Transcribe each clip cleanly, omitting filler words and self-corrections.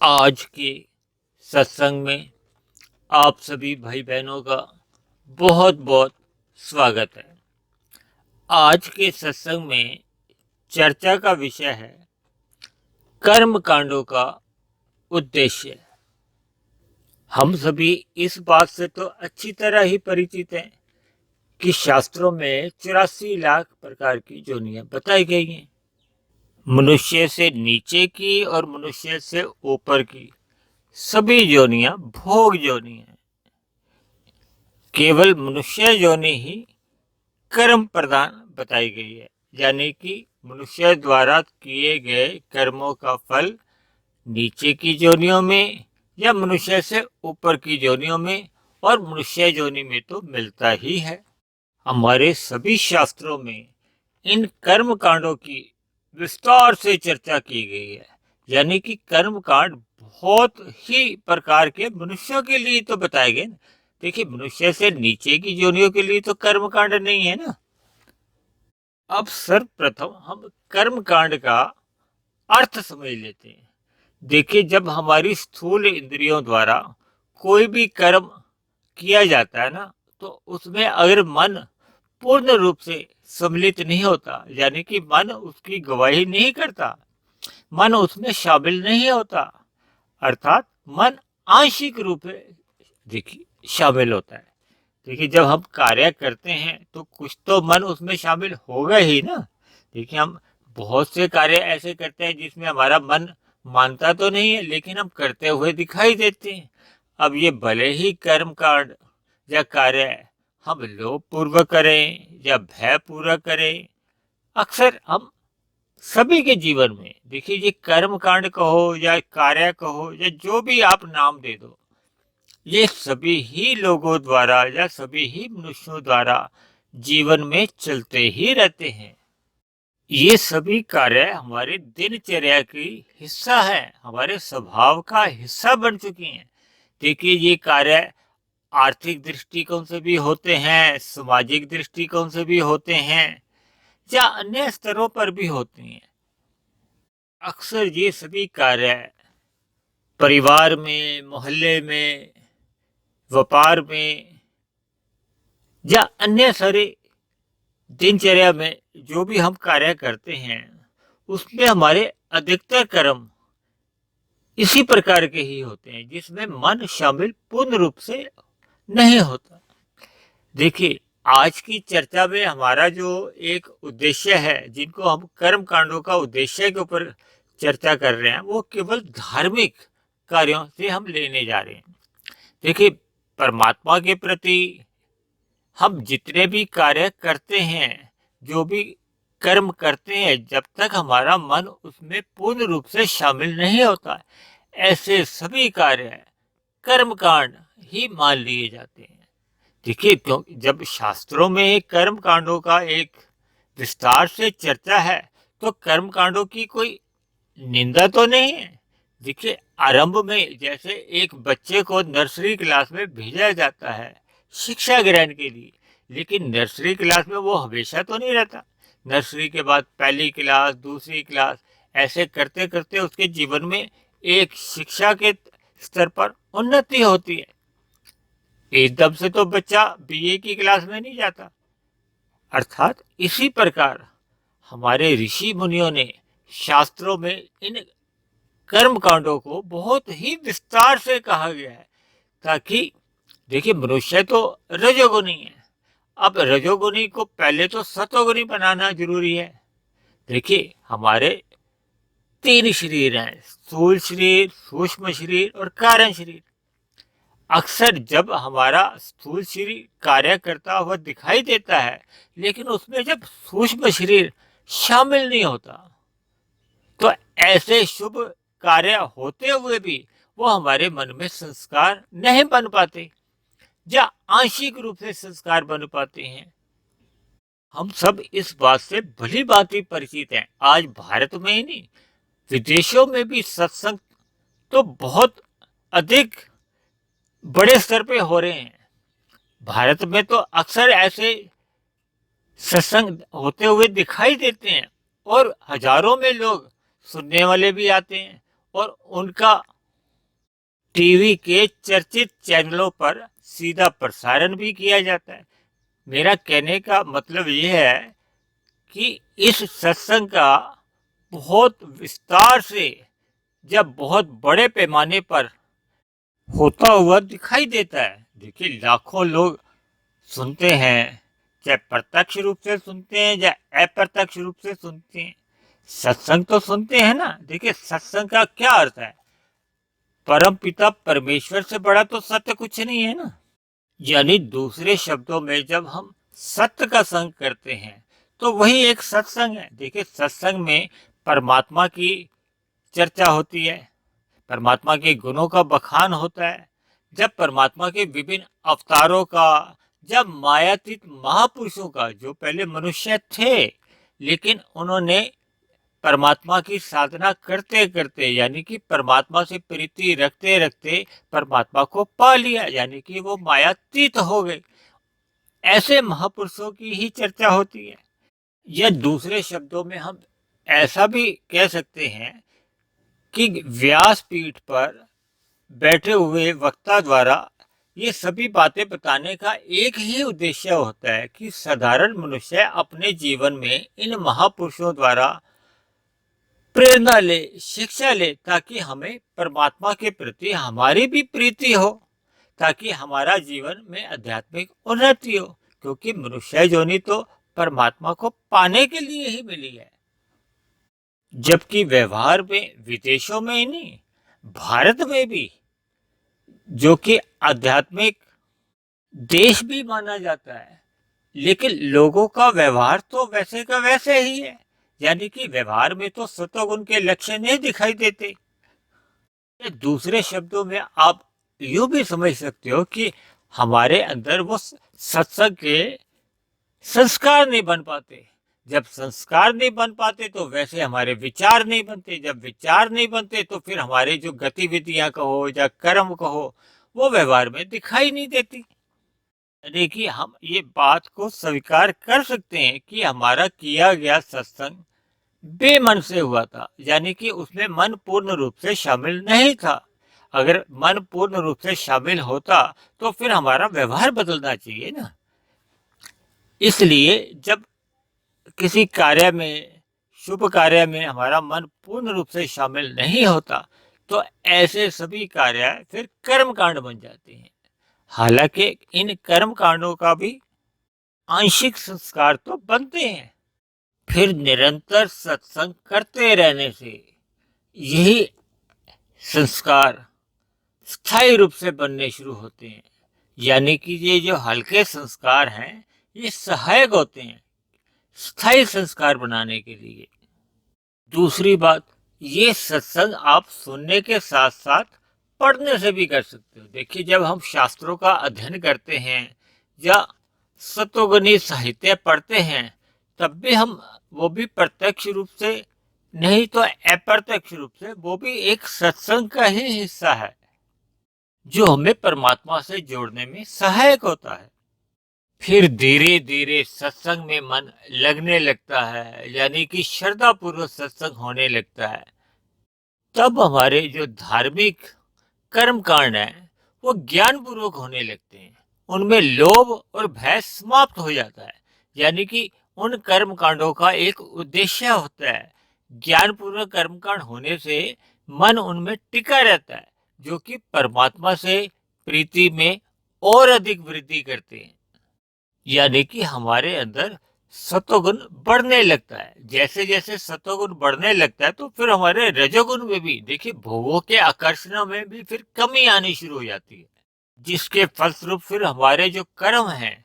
आज के सत्संग में आप सभी भाई बहनों का बहुत बहुत स्वागत है। आज के सत्संग में चर्चा का विषय है कर्म कांडों का उद्देश्य। हम सभी इस बात से तो अच्छी तरह ही परिचित हैं कि शास्त्रों में 84 लाख प्रकार की योनियां बताई गई हैं। मनुष्य से नीचे की और मनुष्य से ऊपर की सभी योनियां भोग योनि हैं। केवल मनुष्य योनि ही कर्म प्रधान बताई गई है, यानी कि मनुष्य द्वारा किए गए कर्मों का फल नीचे की योनियों में या मनुष्य से ऊपर की योनियों में और मनुष्य योनि में तो मिलता ही है। हमारे सभी शास्त्रों में इन कर्म कांडों की विस्तार से चर्चा की गई है, यानी कि कर्म कांड बहुत ही प्रकार के मनुष्यों के लिए तो बताए गए। देखिए, मनुष्य से नीचे की योनियों के लिए तो कर्म कांड नहीं है ना। अब सर्वप्रथम हम कर्म कांड का अर्थ समझ लेते हैं। देखिए, जब हमारी स्थूल इंद्रियों द्वारा कोई भी कर्म किया जाता है ना, तो उसमें अगर मन पूर्ण रूप से सम्मिलित नहीं होता, यानी कि मन उसकी गवाही नहीं करता, मन उसमें शामिल नहीं होता, अर्थात मन आंशिक रूप से देखिए शामिल होता है। देखिए, जब हम कार्य करते हैं तो कुछ तो मन उसमें शामिल होगा ही ना। देखिए, हम बहुत से कार्य ऐसे करते हैं जिसमें हमारा मन मानता तो नहीं है, लेकिन हम करते हुए दिखाई देते हैं। अब ये भले ही कर्म कांड या कार्य हम लोभ पूर्वक करें या भय पूर्वक करें, अक्सर हम सभी के जीवन में देखिए, ये कर्म कांड कहो या कार्य कहो या जो भी आप नाम दे दो, ये सभी ही लोगों द्वारा या सभी ही मनुष्यों द्वारा जीवन में चलते ही रहते हैं। ये सभी कार्य हमारे दिनचर्या की हिस्सा है, हमारे स्वभाव का हिस्सा बन चुकी हैं। देखिए, ये कार्य आर्थिक दृष्टिकोण से भी होते हैं, सामाजिक दृष्टिकोण से भी होते हैं या अन्य स्तरों पर भी होते हैं। अक्सर ये सभी कार्य परिवार में, मोहल्ले में, व्यापार में या अन्य सारे दिनचर्या में जो भी हम कार्य करते हैं, उसमें हमारे अधिकतर कर्म इसी प्रकार के ही होते हैं जिसमें मन शामिल पूर्ण रूप से नहीं होता। देखिए, आज की चर्चा में हमारा जो एक उद्देश्य है, जिनको हम कर्म कांडों का उद्देश्य के ऊपर चर्चा कर रहे हैं, वो केवल धार्मिक कार्यों से हम लेने जा रहे हैं। देखिए, परमात्मा के प्रति हम जितने भी कार्य करते हैं, जो भी कर्म करते हैं, जब तक हमारा मन उसमें पूर्ण रूप से शामिल नहीं होता, ऐसे सभी कार्य कर्म कांड ही मान लिए जाते हैं। देखिए, क्योंकि जब शास्त्रों में कर्म कांडों का एक विस्तार से चर्चा है, तो कर्म कांडों की कोई निंदा तो नहीं है। देखिए, आरंभ में जैसे एक बच्चे को नर्सरी क्लास में भेजा जाता है शिक्षा ग्रहण के लिए, लेकिन नर्सरी क्लास में वो हमेशा तो नहीं रहता। नर्सरी के बाद पहली क्लास, दूसरी क्लास, ऐसे करते करते उसके जीवन में एक शिक्षा के स्तर पर उन्नति होती है। एकदम से तो बच्चा बीए की क्लास में नहीं जाता। अर्थात इसी प्रकार हमारे ऋषि मुनियों ने शास्त्रों में इन कर्म कांडों को बहुत ही विस्तार से कहा गया है, ताकि देखिए, मनुष्य तो रजोगुनी है। अब रजोगुनी को पहले तो सतोगुनी बनाना जरूरी है। देखिए, हमारे 3 शरीर हैं, स्थूल शरीर, सूक्ष्म शरीर और कारण शरीर। अक्सर जब हमारा स्थूल शरीर कार्य करता हुआ दिखाई देता है, लेकिन उसमें जब सूक्ष्म शरीर शामिल नहीं होता, तो ऐसे शुभ कार्य होते हुए भी वो हमारे मन में संस्कार नहीं बन पाते या आंशिक रूप से संस्कार बन पाते हैं। हम सब इस बात से भली भांति परिचित हैं। आज भारत में ही नहीं, विदेशों में भी सत्संग तो बहुत अधिक बड़े स्तर पे हो रहे हैं। भारत में तो अक्सर ऐसे सत्संग होते हुए दिखाई देते हैं और हजारों में लोग सुनने वाले भी आते हैं और उनका टीवी के चर्चित चैनलों पर सीधा प्रसारण भी किया जाता है। मेरा कहने का मतलब यह है कि इस सत्संग का बहुत विस्तार से जब बहुत बड़े पैमाने पर होता हुआ दिखाई देता है। देखिए, लाखों लोग सुनते हैं, चाहे प्रत्यक्ष रूप से सुनते हैं या अप्रत्यक्ष रूप से सुनते हैं, सत्संग तो सुनते हैं ना। देखिए, सत्संग का क्या अर्थ है? परम पिता परमेश्वर से बड़ा तो सत्य कुछ नहीं है ना। यानी दूसरे शब्दों में जब हम सत्य का संग करते हैं तो वही एक सत्संग है। देखिए, सत्संग में परमात्मा की चर्चा होती है, परमात्मा के गुणों का बखान होता है। जब परमात्मा के विभिन्न अवतारों का, जब मायातीत महापुरुषों का, जो पहले मनुष्य थे लेकिन उन्होंने परमात्मा की साधना करते करते, यानी कि परमात्मा से प्रीति रखते रखते परमात्मा को पा लिया, यानी कि वो मायातीत हो गए, ऐसे महापुरुषों की ही चर्चा होती है। या दूसरे शब्दों में हम ऐसा भी कह सकते हैं कि व्यासपीठ पर बैठे हुए वक्ता द्वारा ये सभी बातें बताने का एक ही उद्देश्य होता है कि साधारण मनुष्य अपने जीवन में इन महापुरुषों द्वारा प्रेरणा ले, शिक्षा ले, ताकि हमें परमात्मा के प्रति हमारी भी प्रीति हो, ताकि हमारा जीवन में आध्यात्मिक उन्नति हो। क्योंकि मनुष्य जोनी तो परमात्मा को पाने के लिए ही मिली है। जबकि व्यवहार में विदेशों में ही नहीं, भारत में भी, जो कि आध्यात्मिक देश भी माना जाता है, लेकिन लोगों का व्यवहार तो वैसे का वैसे ही है। यानी कि व्यवहार में तो सत्वगुण के लक्षण नहीं दिखाई देते। दूसरे शब्दों में आप यूं भी समझ सकते हो कि हमारे अंदर वो सत्संग के संस्कार नहीं बन पाते। जब संस्कार नहीं बन पाते तो वैसे हमारे विचार नहीं बनते। जब विचार नहीं बनते तो फिर हमारे जो गतिविधियां कहो या कर्म कहो, वो व्यवहार में दिखाई नहीं देती। देखिए, हम ये बात को स्वीकार कर सकते हैं कि हमारा किया गया सत्संग बेमन से हुआ था, यानी कि उसमें मन पूर्ण रूप से शामिल नहीं था। अगर मन पूर्ण रूप से शामिल होता तो फिर हमारा व्यवहार बदलना चाहिए ना। इसलिए जब किसी कार्य में, शुभ कार्य में हमारा मन पूर्ण रूप से शामिल नहीं होता तो ऐसे सभी कार्य फिर कर्म कांड बन जाते हैं। हालांकि इन कर्म कांडों का भी आंशिक संस्कार तो बनते हैं। फिर निरंतर सत्संग करते रहने से यही संस्कार स्थायी रूप से बनने शुरू होते हैं। यानी कि ये जो हल्के संस्कार हैं ये सहायक होते हैं स्थायी संस्कार बनाने के लिए। दूसरी बात, ये सत्संग आप सुनने के साथ साथ पढ़ने से भी कर सकते हो। देखिए, जब हम शास्त्रों का अध्ययन करते हैं या सत्वगुणी साहित्य पढ़ते हैं तब भी हम वो भी प्रत्यक्ष रूप से नहीं तो अप्रत्यक्ष रूप से वो भी एक सत्संग का ही हिस्सा है जो हमें परमात्मा से जोड़ने में सहायक होता है। फिर धीरे धीरे सत्संग में मन लगने लगता है, यानी कि श्रद्धा पूर्वक सत्संग होने लगता है। तब हमारे जो धार्मिक कर्म कांड है वो ज्ञान पूर्वक होने लगते हैं। उनमें लोभ और भय समाप्त हो जाता है। यानी कि उन कर्म कांडों का एक उद्देश्य होता है। ज्ञान पूर्वक कर्म कांड होने से मन उनमें टिका रहता है, जो कि परमात्मा से प्रीति में और अधिक वृद्धि करते हैं। यानी कि हमारे अंदर सत्वगुण बढ़ने लगता है। जैसे जैसे सत्वगुण बढ़ने लगता है तो फिर हमारे रजोगुण में भी, देखिए, भोगों के आकर्षणों में भी फिर कमी आनी शुरू हो जाती है, जिसके फलस्वरूप फिर हमारे जो कर्म हैं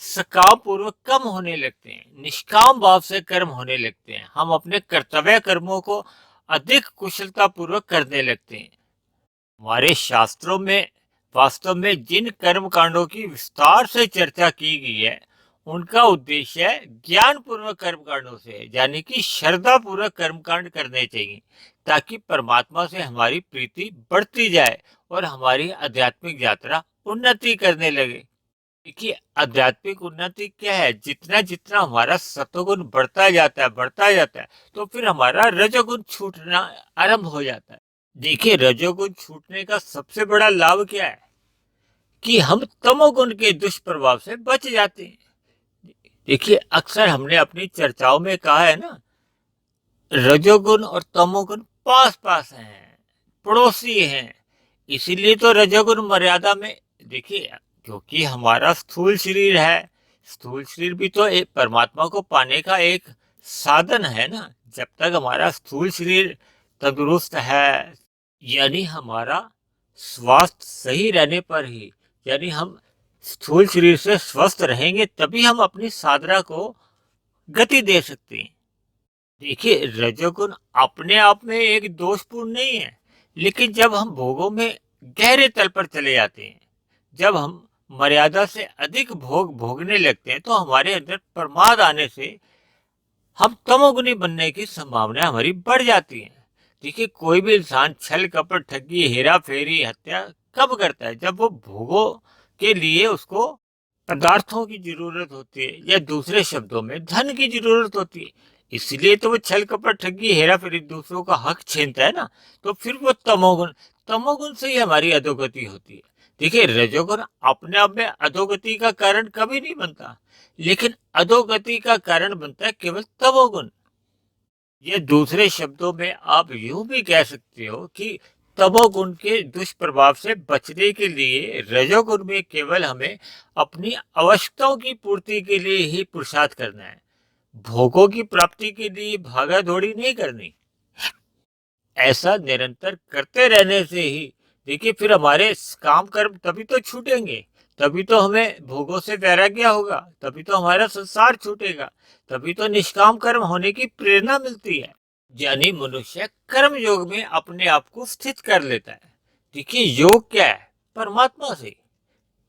सकाम पूर्वक कम होने लगते हैं, निष्काम भाव से कर्म होने लगते हैं। हम अपने कर्तव्य कर्मों को अधिक कुशलता पूर्वक करने लगते हैं। हमारे शास्त्रों में वास्तव में जिन कर्म कांडों की विस्तार से चर्चा की गई है उनका उद्देश्य ज्ञान पूर्वक कर्म कांडों से है। यानी कि श्रद्धा पूर्वक कर्म कांड करने चाहिए ताकि परमात्मा से हमारी प्रीति बढ़ती जाए और हमारी आध्यात्मिक यात्रा उन्नति करने लगे। देखिए, आध्यात्मिक उन्नति क्या है? जितना जितना हमारा सत्वगुण बढ़ता जाता है तो फिर हमारा रजोगुण छूटना आरंभ हो जाता है। देखिए, रजोगुण छूटने का सबसे बड़ा लाभ क्या है कि हम तमोगुण के दुष्प्रभाव से बच जाते हैं। देखिए, अक्सर हमने अपनी चर्चाओं में कहा है ना, रजोगुण और तमोगुण पास पास हैं, पड़ोसी हैं। इसीलिए तो रजोगुण मर्यादा में, देखिए, क्योंकि हमारा स्थूल शरीर है, स्थूल शरीर भी तो एक परमात्मा को पाने का एक साधन है ना। जब तक हमारा स्थूल शरीर तंदुरुस्त है, यानी हमारा स्वास्थ्य सही रहने पर ही, यानी हम स्थूल शरीर से स्वस्थ रहेंगे, तभी हम अपनी साधना को गति दे सकते हैं। देखिए, रजोगुण अपने आप में एक दोषपूर्ण नहीं है, लेकिन जब हम भोगों में गहरे तल पर चले जाते हैं, जब हम मर्यादा से अधिक भोग भोगने लगते हैं, तो हमारे अंदर प्रमाद आने से हम तमोगुनी बनने की संभावना हमारी बढ़ जाती है। देखिए, कोई भी इंसान छल कपट ठगी हेरा फेरी हत्या कब करता है? जब वो भोगों के लिए उसको पदार्थों की जरूरत होती है, या दूसरे शब्दों में धन की जरूरत होती है। इसलिए तो वो छल कपट ठगी हेरा फेरी दूसरों का हक छीनता है ना। तो फिर वो तमोगुण, तमोगुण से ही हमारी अधोगति होती है। देखिए, रजोगुण अपने आप में अधोगति का कारण कभी नहीं बनता, लेकिन अधोगति का कारण बनता है केवल तमोगुण। ये दूसरे शब्दों में आप यूं भी कह सकते हो कि तमोगुण के दुष्प्रभाव से बचने के लिए रजोगुण में केवल हमें अपनी आवश्यकताओं की पूर्ति के लिए ही पुरुषार्थ करना है, भोगों की प्राप्ति के लिए भागा दौड़ी नहीं करनी। ऐसा निरंतर करते रहने से ही, देखिए, फिर हमारे काम कर्म तभी तो छूटेंगे, तभी तो हमें भोगों से वैराग्य होगा, तभी तो हमारा संसार छूटेगा, तभी तो निष्काम कर्म होने की प्रेरणा मिलती है। यानी मनुष्य कर्म योग में अपने आप को स्थित कर लेता है। देखिए, योग क्या है? परमात्मा से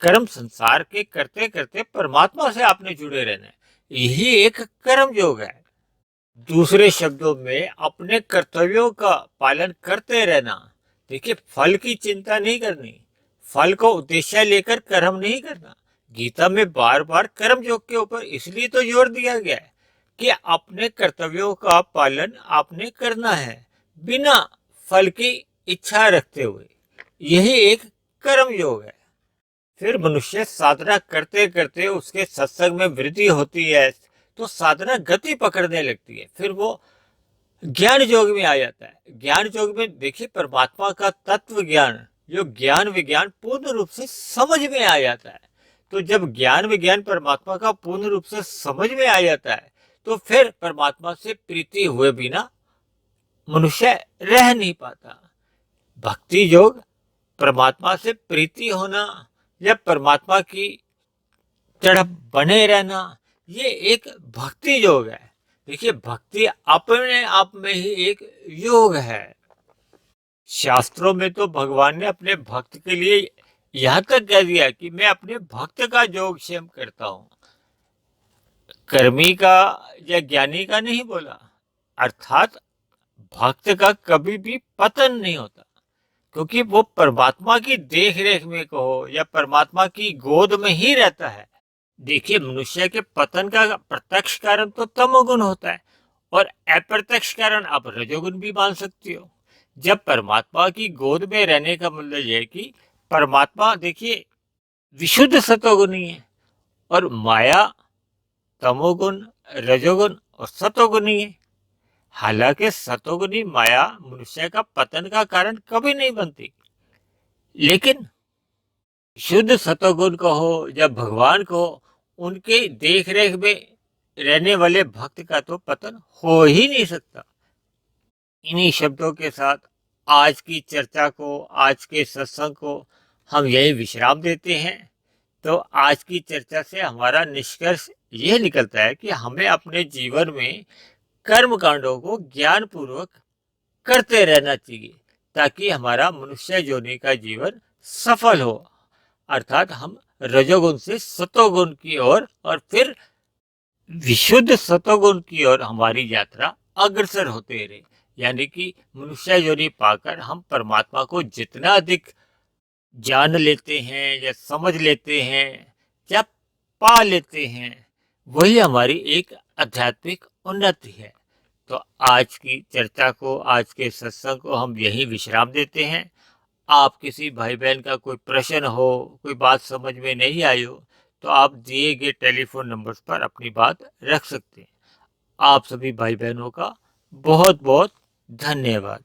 कर्म संसार के करते करते परमात्मा से आपने जुड़े रहना है, यही एक कर्म योग है। दूसरे शब्दों में अपने कर्तव्यों का पालन करते रहना। देखिए, फल की चिंता नहीं करनी, फल को उद्देश्य लेकर कर्म नहीं करना। गीता में बार बार कर्म योग के ऊपर इसलिए तो जोर दिया गया है कि अपने कर्तव्यों का पालन आपने करना है, बिना फल की इच्छा रखते हुए। यही एक कर्म योग है। फिर मनुष्य साधना करते करते उसके सत्संग में वृद्धि होती है, तो साधना गति पकड़ने लगती है। फिर वो ज्ञान योग में आ जाता है। ज्ञान योग में देखिए, परमात्मा का तत्व ज्ञान, जो ज्ञान विज्ञान पूर्ण रूप से समझ में आ जाता है। तो जब ज्ञान विज्ञान परमात्मा का पूर्ण रूप से समझ में आ जाता है, तो फिर परमात्मा से प्रीति हुए बिना मनुष्य रह नहीं पाता। भक्ति योग, परमात्मा से प्रीति होना या परमात्मा की तरफ बने रहना, ये एक भक्ति योग है। देखिए, भक्ति अपने आप में ही एक योग है। शास्त्रों में तो भगवान ने अपने भक्त के लिए यहां तक कह दिया कि मैं अपने भक्त का योगक्षेम करता हूं, कर्मी का या ज्ञानी का नहीं बोला। अर्थात भक्त का कभी भी पतन नहीं होता, क्योंकि वो परमात्मा की देख रेख में कहो या परमात्मा की गोद में ही रहता है। देखिए, मनुष्य के पतन का प्रत्यक्ष कारण तो तमोगुण होता है, और अप्रत्यक्ष कारण आप रजोगुण भी मान सकते हो। जब परमात्मा की गोद में रहने का मतलब यह है कि परमात्मा, देखिए, विशुद्ध सतोगुणी है, और माया तमोगुण, रजोगुण और सतोगुणी है। हालांकि सतोगुणी माया मनुष्य का पतन का कारण कभी नहीं बनती, लेकिन शुद्ध सतोगुण कहो या भगवान कहो, उनके देख रेख में रहने वाले भक्त का तो पतन हो ही नहीं सकता। इन्हीं शब्दों के साथ आज की चर्चा को, आज के सत्संग को हम यही विश्राम देते हैं। तो आज की चर्चा से हमारा निष्कर्ष यह निकलता है कि हमें अपने जीवन में कर्म कांडों को ज्ञान पूर्वक करते रहना चाहिए, ताकि हमारा मनुष्य योनि का जीवन सफल हो। अर्थात हम रजोगुण से सतोगुण की ओर और फिर विशुद्ध सतोगुण की ओर हमारी यात्रा अग्रसर होते रहे। यानी कि मनुष्य योनि पाकर हम परमात्मा को जितना अधिक जान लेते हैं या समझ लेते हैं या पा लेते हैं, वही हमारी एक आध्यात्मिक उन्नति है। तो आज की चर्चा को, आज के सत्संग को हम यही विश्राम देते हैं। आप किसी भाई बहन का कोई प्रश्न हो, कोई बात समझ में नहीं आई हो, तो आप दिए गए टेलीफोन नंबर्स पर अपनी बात रख सकते हैं। आप सभी भाई बहनों का बहुत बहुत धन्यवाद।